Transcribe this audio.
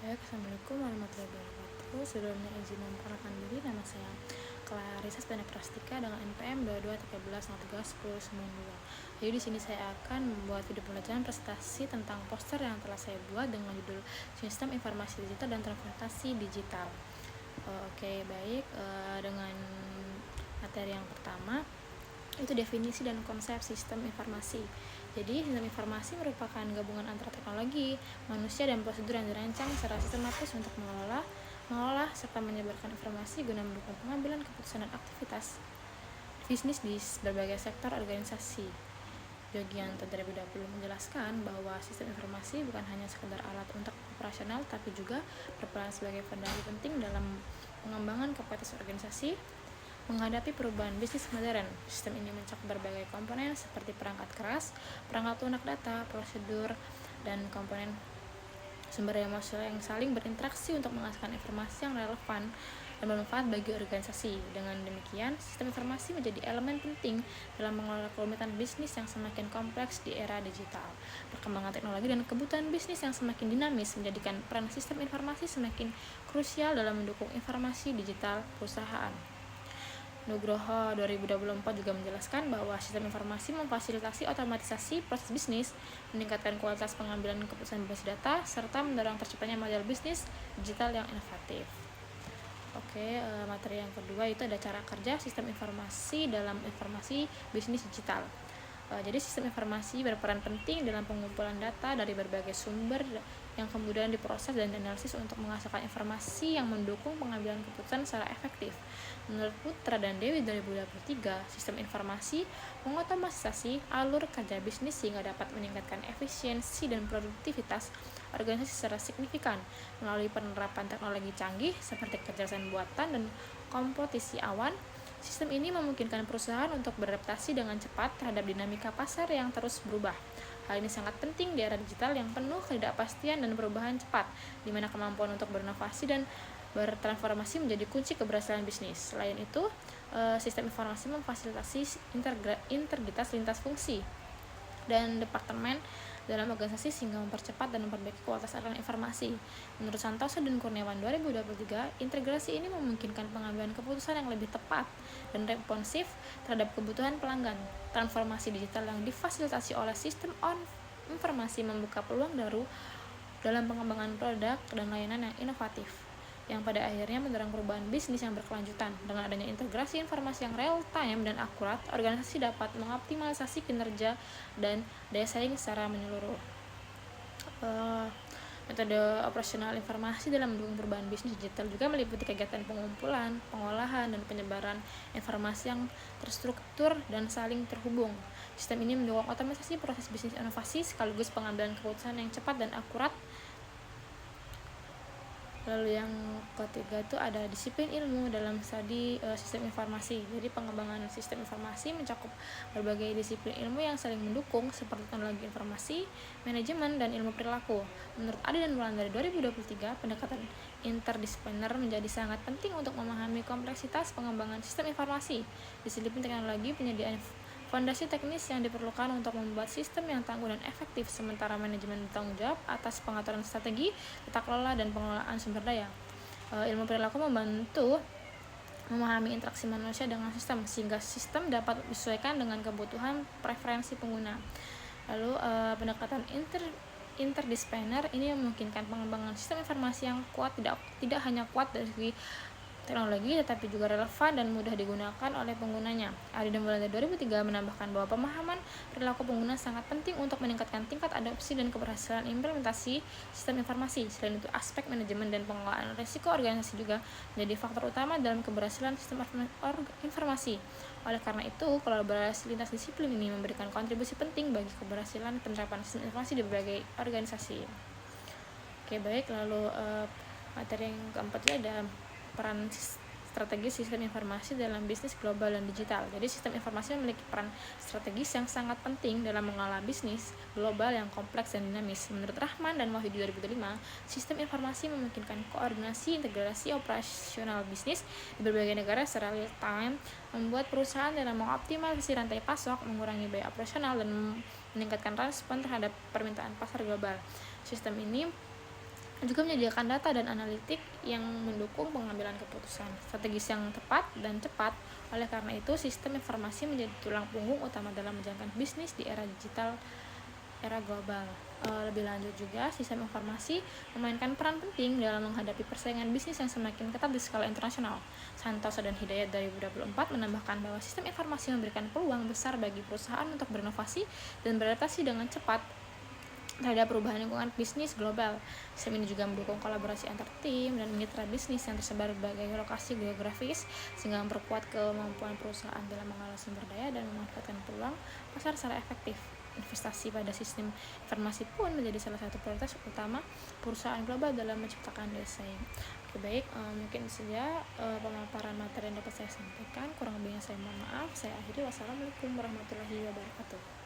Baik, Assalamualaikum warahmatullahi wabarakatuh. Sebelumnya izin memperkenalkan diri, nama saya Clarissa Stena Prastika dengan NPM 2213031092. Jadi di sini saya akan membuat video pembelajaran presentasi tentang poster yang telah saya buat dengan judul Sistem Informasi Digital dan Transportasi Digital. Oke, baik. Dengan materi yang pertama itu definisi dan konsep sistem informasi. Jadi, sistem informasi merupakan gabungan antara teknologi, manusia, dan prosedur yang dirancang secara sistematis untuk mengolah serta menyebarkan informasi guna mendukung pengambilan keputusan dan aktivitas bisnis di berbagai sektor organisasi. Yogianto terlebih dahulu menjelaskan bahwa sistem informasi bukan hanya sekedar alat untuk operasional, tapi juga berperan sebagai fondasi penting dalam pengembangan kapasitas organisasi menghadapi perubahan bisnis modern. Sistem ini mencakup berbagai komponen seperti perangkat keras, perangkat lunak data, prosedur, dan komponen sumber daya manusia yang saling berinteraksi untuk menghasilkan informasi yang relevan dan bermanfaat bagi organisasi. Dengan demikian, sistem informasi menjadi elemen penting dalam mengelola kerumitan bisnis yang semakin kompleks di era digital. Perkembangan teknologi dan kebutuhan bisnis yang semakin dinamis menjadikan peran sistem informasi semakin krusial dalam mendukung informasi digital perusahaan. Nugroho 2024 juga menjelaskan bahwa sistem informasi memfasilitasi otomatisasi proses bisnis, meningkatkan kualitas pengambilan keputusan berbasis data, serta mendorong terciptanya model bisnis digital yang inovatif. Oke, materi yang kedua itu ada cara kerja sistem informasi dalam informasi bisnis digital. Jadi sistem informasi berperan penting dalam pengumpulan data dari berbagai sumber yang kemudian diproses dan dianalisis untuk menghasilkan informasi yang mendukung pengambilan keputusan secara efektif. Menurut Putra dan Dewi 2023, sistem informasi mengotomatisasi alur kerja bisnis sehingga dapat meningkatkan efisiensi dan produktivitas organisasi secara signifikan melalui penerapan teknologi canggih seperti kecerdasan buatan dan komputasi awan. Sistem ini memungkinkan perusahaan untuk beradaptasi dengan cepat terhadap dinamika pasar yang terus berubah. Hal ini sangat penting di era digital yang penuh ketidakpastian dan perubahan cepat, di mana kemampuan untuk berinovasi dan bertransformasi menjadi kunci keberhasilan bisnis. Selain itu, sistem informasi memfasilitasi integritas lintas fungsi dan departemen dalam organisasi sehingga mempercepat dan memperbaiki kualitas aliran informasi. Menurut Santoso dan Kurniawan 2023, integrasi ini memungkinkan pengambilan keputusan yang lebih tepat dan responsif terhadap kebutuhan pelanggan. Transformasi digital yang difasilitasi oleh sistem informasi membuka peluang baru dalam pengembangan produk dan layanan yang inovatif, yang pada akhirnya mendorong perubahan bisnis yang berkelanjutan. Dengan adanya integrasi informasi yang real-time dan akurat, organisasi dapat mengoptimalisasi kinerja dan daya saing secara menyeluruh. Metode operasional informasi dalam mendukung perubahan bisnis digital juga meliputi kegiatan pengumpulan, pengolahan, dan penyebaran informasi yang terstruktur dan saling terhubung. Sistem ini mendukung otomatisasi proses bisnis inovasi sekaligus pengambilan keputusan yang cepat dan akurat. Lalu yang ketiga itu ada disiplin ilmu dalam studi sistem informasi. Jadi pengembangan sistem informasi mencakup berbagai disiplin ilmu yang saling mendukung seperti teknologi informasi, manajemen, dan ilmu perilaku. Menurut Adi dan Wulandari 2023, pendekatan interdisipliner menjadi sangat penting untuk memahami kompleksitas pengembangan sistem informasi. Disiplin teknologi penyediaan fondasi teknis yang diperlukan untuk membuat sistem yang tangguh dan efektif, sementara manajemen bertanggung jawab atas pengaturan strategi, tata kelola, dan pengelolaan sumber daya. Ilmu perilaku membantu memahami interaksi manusia dengan sistem, sehingga sistem dapat disesuaikan dengan kebutuhan preferensi pengguna. Lalu pendekatan interdisipliner ini memungkinkan pengembangan sistem informasi yang kuat, tidak hanya kuat dari segi teknologi tetapi juga relevan dan mudah digunakan oleh penggunanya. Adi dan Wulandari 2003 menambahkan bahwa pemahaman perilaku pengguna sangat penting untuk meningkatkan tingkat adopsi dan keberhasilan implementasi sistem informasi. Selain itu, aspek manajemen dan pengelolaan risiko organisasi juga menjadi faktor utama dalam keberhasilan sistem informasi. Oleh karena itu, kolaborasi lintas disiplin ini memberikan kontribusi penting bagi keberhasilan penerapan sistem informasi di berbagai organisasi. Oke, baik. Lalu materi yang keempat ada peran strategis sistem informasi dalam bisnis global dan digital. Jadi sistem informasi memiliki peran strategis yang sangat penting dalam mengelola bisnis global yang kompleks dan dinamis. Menurut Rahman dan Wahyudi 2005, sistem informasi memungkinkan koordinasi integrasi operasional bisnis di berbagai negara secara real time, membuat perusahaan dalam mengoptimalisasi rantai pasok, mengurangi biaya operasional, dan meningkatkan respon terhadap permintaan pasar global. Sistem ini juga menyediakan data dan analitik yang mendukung pengambilan keputusan strategis yang tepat dan cepat. Oleh karena itu, sistem informasi menjadi tulang punggung utama dalam menjalankan bisnis di era digital, era global. Lebih lanjut juga, sistem informasi memainkan peran penting dalam menghadapi persaingan bisnis yang semakin ketat di skala internasional. Santoso dan Hidayat 2024 menambahkan bahwa sistem informasi memberikan peluang besar bagi perusahaan untuk berinovasi dan beradaptasi dengan cepat terhadap perubahan lingkungan bisnis global. Sistem ini juga mendukung kolaborasi antar tim dan mitra bisnis yang tersebar di berbagai lokasi geografis, sehingga memperkuat kemampuan perusahaan dalam mengelola sumber daya dan memanfaatkan peluang pasar secara efektif. Investasi pada sistem informasi pun menjadi salah satu prioritas utama perusahaan global dalam menciptakan desain. Oke, baik, mungkin saja pemaparan materi yang dapat saya sampaikan. Kurang lebihnya saya mohon maaf. Saya akhiri. Wassalamualaikum warahmatullahi wabarakatuh.